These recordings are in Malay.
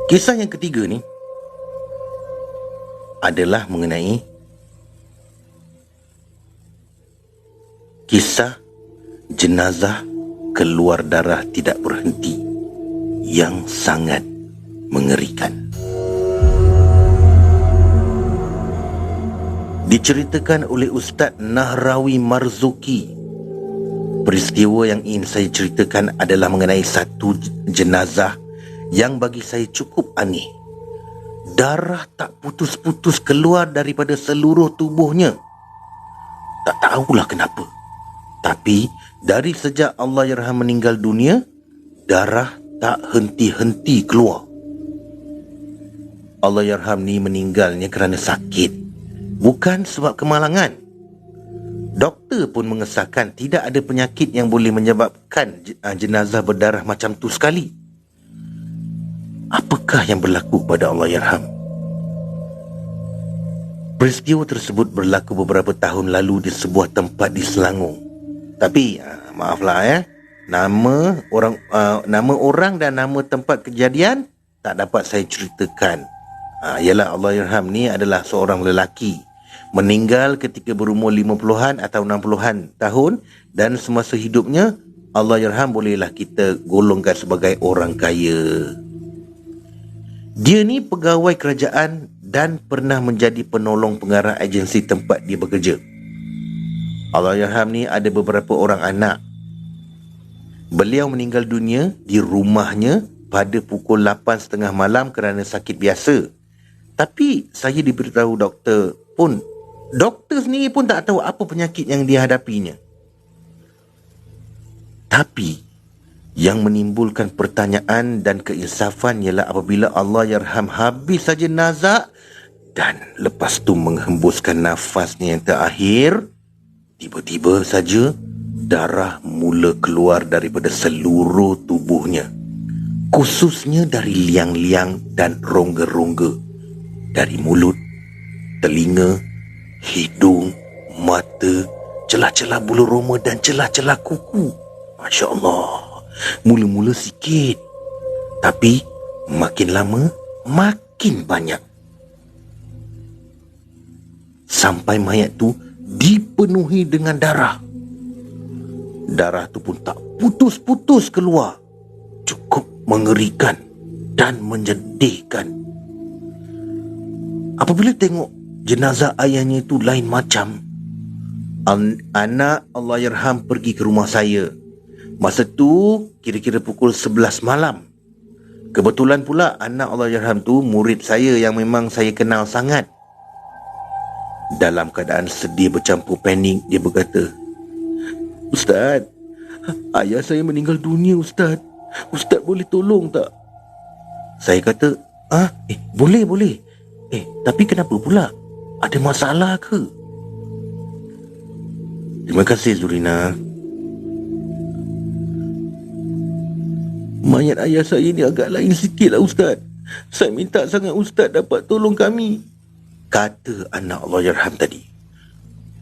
Kisah yang ketiga ni adalah mengenai kisah jenazah keluar darah tidak berhenti yang sangat mengerikan. Diceritakan oleh Ustaz Nahrawi Marzuki. Peristiwa yang ingin saya ceritakan adalah mengenai satu jenazah yang bagi saya cukup aneh. Darah tak putus-putus keluar daripada seluruh tubuhnya. Tak tahulah kenapa. Tapi dari sejak Allahyarham meninggal dunia, darah tak henti-henti keluar. Allahyarham ni meninggalnya kerana sakit, bukan sebab kemalangan. Doktor pun mengesahkan tidak ada penyakit yang boleh menyebabkan jenazah berdarah macam tu sekali. Apakah yang berlaku pada Allahyarham? Peristiwa tersebut berlaku beberapa tahun lalu di sebuah tempat di Selangor. Tapi maaflah nama orang dan nama tempat kejadian tak dapat saya ceritakan. Ialah Allahyarham ni adalah seorang lelaki, meninggal ketika berumur 50-an atau 60-an tahun, dan semasa hidupnya Allahyarham bolehlah kita golongkan sebagai orang kaya. Dia ni pegawai kerajaan dan pernah menjadi penolong pengarah agensi tempat dia bekerja. Allahyarham ni ada beberapa orang anak. Beliau meninggal dunia di rumahnya pada pukul 8.30 malam kerana sakit biasa. Tapi saya diberitahu doktor sendiri pun tak tahu apa penyakit yang dihadapinya. Tapi yang menimbulkan pertanyaan dan keinsafan ialah apabila Allahyarham habis saja nazak dan lepas tu menghembuskan nafasnya yang terakhir, tiba-tiba saja darah mula keluar daripada seluruh tubuhnya, khususnya dari liang-liang dan rongga-rongga, dari mulut, telinga, hidung, mata, celah-celah bulu roma dan celah-celah kuku. Masya Allah. Mula-mula sikit, tapi makin lama makin banyak, sampai mayat tu dipenuhi dengan darah. Darah tu pun tak putus-putus keluar. Cukup mengerikan dan menyedihkan. Apabila tengok jenazah ayahnya itu lain macam, anak Allahyarham pergi ke rumah saya. Masa tu kira-kira pukul 11 malam. Kebetulan pula anak Allahyarham tu murid saya yang memang saya kenal sangat. Dalam keadaan sedih bercampur panik, dia berkata, "Ustaz, ayah saya meninggal dunia, Ustaz. Ustaz boleh tolong tak?" Saya kata, boleh. Tapi kenapa pula? Ada masalah ke? Terima kasih Zurina. Mayat ayah saya ni agak lain sikit lah, Ustaz. Saya minta sangat Ustaz dapat tolong kami, kata anak Allahyarham tadi.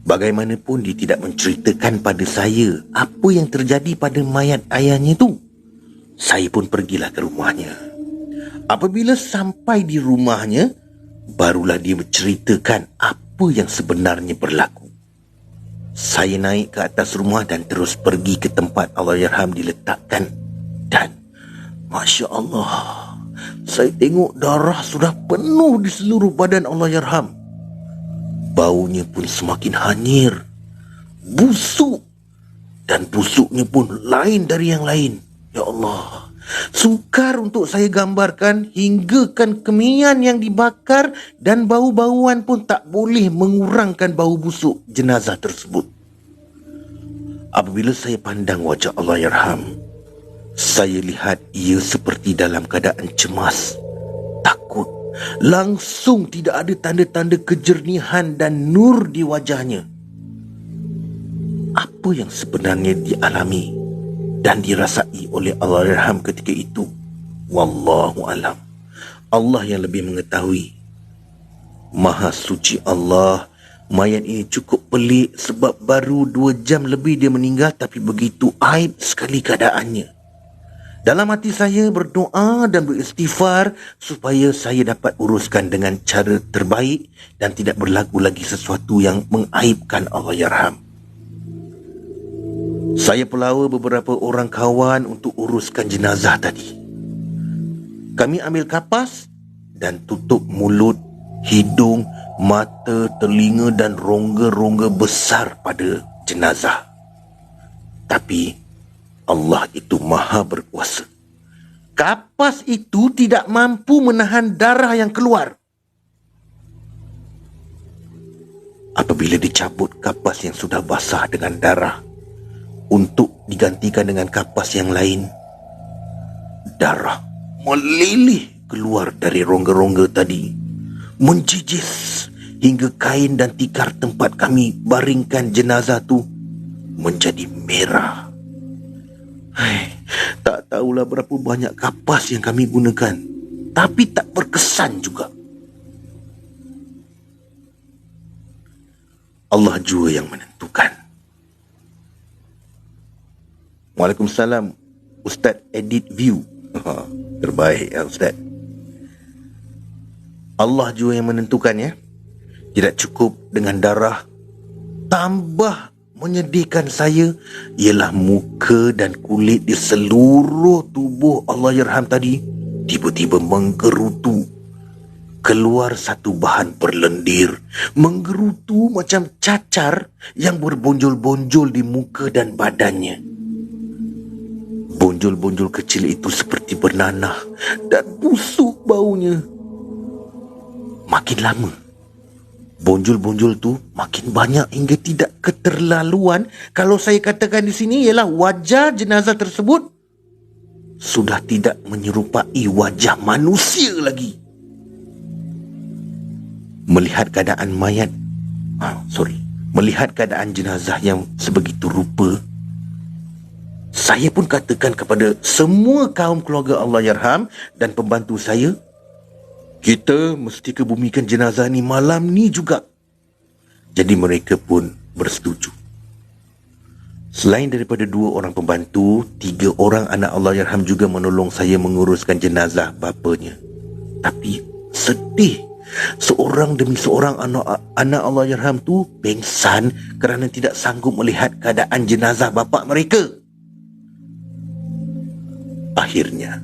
Bagaimanapun dia tidak menceritakan pada saya apa yang terjadi pada mayat ayahnya tu. Saya pun pergilah ke rumahnya. Apabila sampai di rumahnya, barulah dia menceritakan apa yang sebenarnya berlaku. Saya naik ke atas rumah dan terus pergi ke tempat Allahyarham diletakkan. Dan Masya Allah, saya tengok darah sudah penuh di seluruh badan Allahyarham. Baunya pun semakin hanyir, busuk, dan busuknya pun lain dari yang lain. Ya Allah, sukar untuk saya gambarkan, hinggakan kemian yang dibakar dan bau-bauan pun tak boleh mengurangkan bau busuk jenazah tersebut. Apabila saya pandang wajah Allahyarham, saya lihat ia seperti dalam keadaan cemas, takut. Langsung tidak ada tanda-tanda kejernihan dan nur di wajahnya. Apa yang sebenarnya dialami dan dirasai oleh Allahyarham ketika itu, wallahu alam. Allah yang lebih mengetahui. Maha suci Allah, mayat ini cukup pelik sebab baru 2 jam lebih dia meninggal tapi begitu aib sekali keadaannya. Dalam hati saya berdoa dan beristighfar supaya saya dapat uruskan dengan cara terbaik dan tidak berlaku lagi sesuatu yang mengaibkan Allahyarham. Saya pelawa beberapa orang kawan untuk uruskan jenazah tadi. Kami ambil kapas dan tutup mulut, hidung, mata, telinga dan rongga-rongga besar pada jenazah. Tapi Allah itu maha berkuasa. Kapas itu tidak mampu menahan darah yang keluar. Apabila dicabut kapas yang sudah basah dengan darah untuk digantikan dengan kapas yang lain, darah melilih keluar dari rongga-rongga tadi, menjijis hingga kain dan tikar tempat kami baringkan jenazah tu menjadi merah. Tak tahulah berapa banyak kapas yang kami gunakan, tapi tak berkesan juga. Allah jua yang menentukan. Waalaikumsalam, Ustaz Edit View. Terbaik ya Ustaz. Allah jua yang menentukan ya. Tidak cukup dengan darah, tambah menyedihkan saya ialah muka dan kulit di seluruh tubuh Allahyarham tadi tiba-tiba menggerutu. Keluar satu bahan berlendir, menggerutu macam cacar yang berbonjol-bonjol di muka dan badannya. Bonjol-bonjol kecil itu seperti bernanah dan busuk baunya. Makin lama, bonjol-bonjol tu makin banyak hingga tidak keterlaluan. Kalau saya katakan di sini ialah wajah jenazah tersebut sudah tidak menyerupai wajah manusia lagi. Melihat keadaan melihat keadaan jenazah yang sebegitu rupa, saya pun katakan kepada semua kaum keluarga Allahyarham dan pembantu saya, kita mesti kebumikan jenazah ni malam ni juga. Jadi mereka pun bersetuju. Selain daripada 2 orang pembantu, 3 orang anak Allahyarham juga menolong saya menguruskan jenazah bapanya. Tapi sedih, seorang demi seorang anak Allahyarham tu pengsan kerana tidak sanggup melihat keadaan jenazah bapa mereka. Akhirnya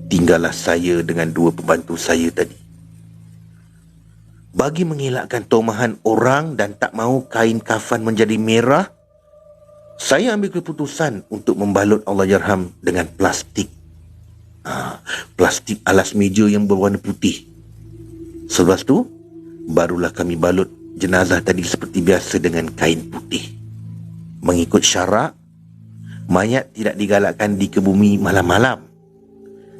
tinggallah saya dengan 2 pembantu saya tadi. Bagi mengelakkan tomahan orang dan tak mahu kain kafan menjadi merah, saya ambil keputusan untuk membalut Allahyarham dengan plastik. Plastik alas meja yang berwarna putih. Selepas tu, barulah kami balut jenazah tadi seperti biasa dengan kain putih. Mengikut syarak, mayat tidak digalakkan dikebumi malam-malam.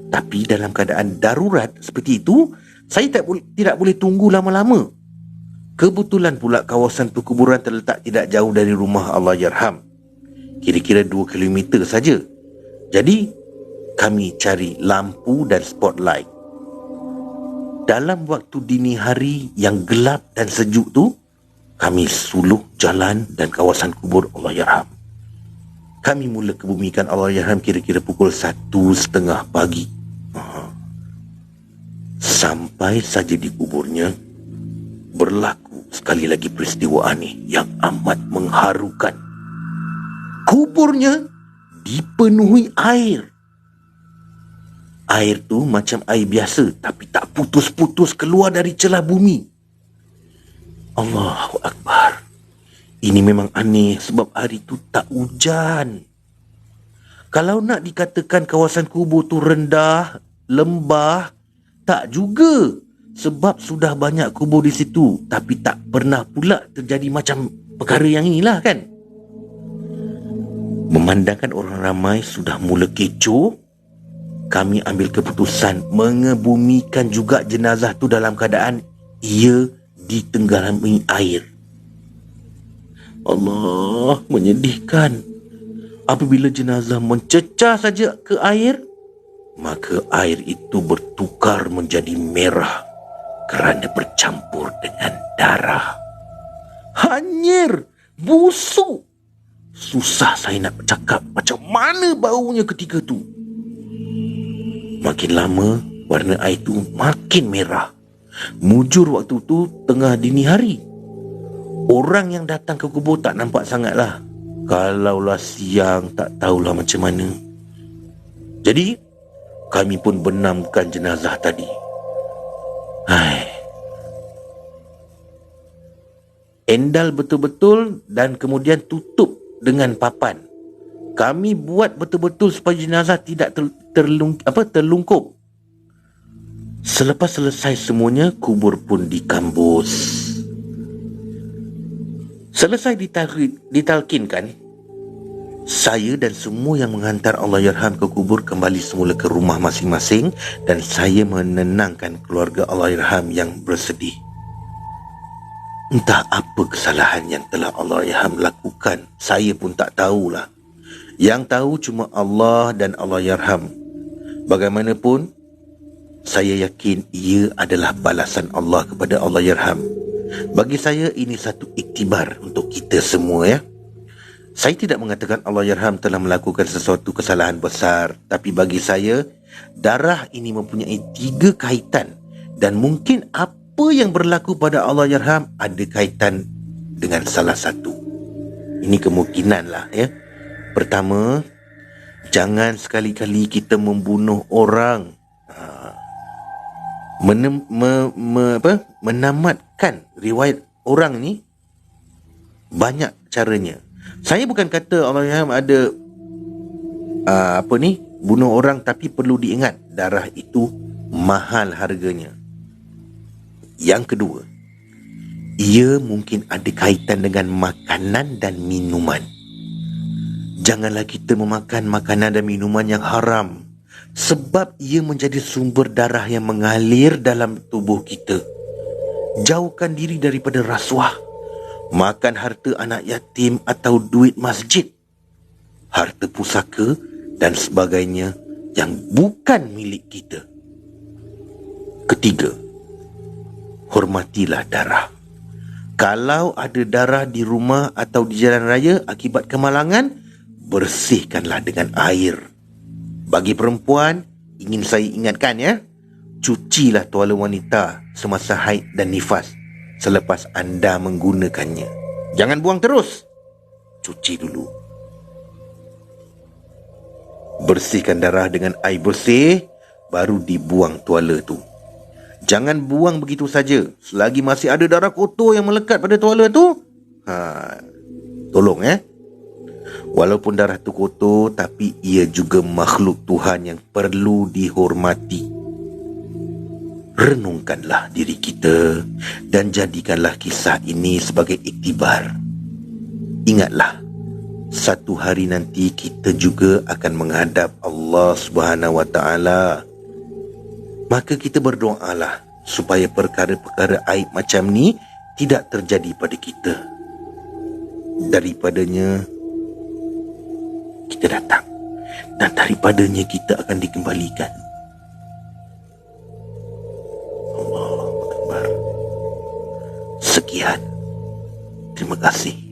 Tapi dalam keadaan darurat seperti itu, saya tidak boleh tunggu lama-lama. Kebetulan pula kawasan perkuburan terletak tidak jauh dari rumah Allahyarham, kira-kira 2 kilometer saja. Jadi kami cari lampu dan spotlight. Dalam waktu dini hari yang gelap dan sejuk tu, kami suluh jalan dan kawasan kubur Allahyarham. Kami mula kebumikan Allahyarham kira-kira pukul 1:30 pagi. Sampai saja di kuburnya, berlaku sekali lagi peristiwa aneh yang amat mengharukan. Kuburnya dipenuhi air. Air tu macam air biasa, tapi tak putus-putus keluar dari celah bumi. Allahu Akbar. Ini memang aneh sebab hari tu tak hujan. Kalau nak dikatakan kawasan kubur tu rendah, lembah, tak juga. Sebab sudah banyak kubur di situ, tapi tak pernah pula terjadi macam perkara yang inilah kan. Memandangkan orang ramai sudah mula kecoh, kami ambil keputusan mengebumikan juga jenazah tu dalam keadaan ia ditenggelami air. Allah, menyedihkan. Apabila jenazah mencecah saja ke air, maka air itu bertukar menjadi merah. kerana bercampur dengan darah. Hanyir, busuk. Susah saya nak bercakap macam mana baunya ketika tu. Makin lama, warna air tu makin merah. Mujur waktu tu tengah dini hari. Orang yang datang ke kubur tak nampak sangatlah. Kalaulah siang, tak tahulah macam mana. Jadi, kami pun benamkan jenazah tadi. Endal betul-betul dan kemudian tutup dengan papan. Kami buat betul-betul supaya jenazah tidak terlungkup. Selepas selesai semuanya, kubur pun dikambus. Selesai ditalkinkan, saya dan semua yang menghantar Allahyarham ke kubur kembali semula ke rumah masing-masing dan saya menenangkan keluarga Allahyarham yang bersedih. Entah apa kesalahan yang telah Allahyarham lakukan, saya pun tak tahulah. Yang tahu cuma Allah dan Allahyarham. Bagaimanapun, saya yakin ia adalah balasan Allah kepada Allahyarham. Bagi saya ini satu iktibar untuk kita semua ya. Saya tidak mengatakan Allahyarham telah melakukan sesuatu kesalahan besar, tapi bagi saya darah ini mempunyai 3 kaitan dan mungkin apa yang berlaku pada Allahyarham ada kaitan dengan salah satu. Ini kemungkinan lah ya. Pertama, jangan sekali-kali kita membunuh orang. Menamatkan riwayat orang ni banyak caranya. Saya bukan kata Allahyarham ada bunuh orang, tapi perlu diingat darah itu mahal harganya. Yang kedua, ia mungkin ada kaitan dengan makanan dan minuman. Janganlah kita memakan makanan dan minuman yang haram, sebab ia menjadi sumber darah yang mengalir dalam tubuh kita. Jauhkan diri daripada rasuah, makan harta anak yatim atau duit masjid, harta pusaka dan sebagainya yang bukan milik kita. Ketiga, hormatilah darah. Kalau ada darah di rumah atau di jalan raya akibat kemalangan, bersihkanlah dengan air. Bagi perempuan, ingin saya ingatkan ya, cucilah tuala wanita semasa haid dan nifas selepas anda menggunakannya. Jangan buang terus. Cuci dulu. Bersihkan darah dengan air bersih, baru dibuang tuala tu. Jangan buang begitu saja. Selagi masih ada darah kotor yang melekat pada tuala tu, tolong ya. Walaupun darah tu kotor, tapi ia juga makhluk Tuhan yang perlu dihormati. Renungkanlah diri kita dan jadikanlah kisah ini sebagai iktibar. Ingatlah, satu hari nanti kita juga akan menghadap Allah Subhanahu Wa Taala. Maka kita berdoalah supaya perkara-perkara aib macam ni tidak terjadi pada kita. Daripadanya kita datang dan daripadanya kita akan dikembalikan. Allahu Akbar. Sekian. Terima kasih.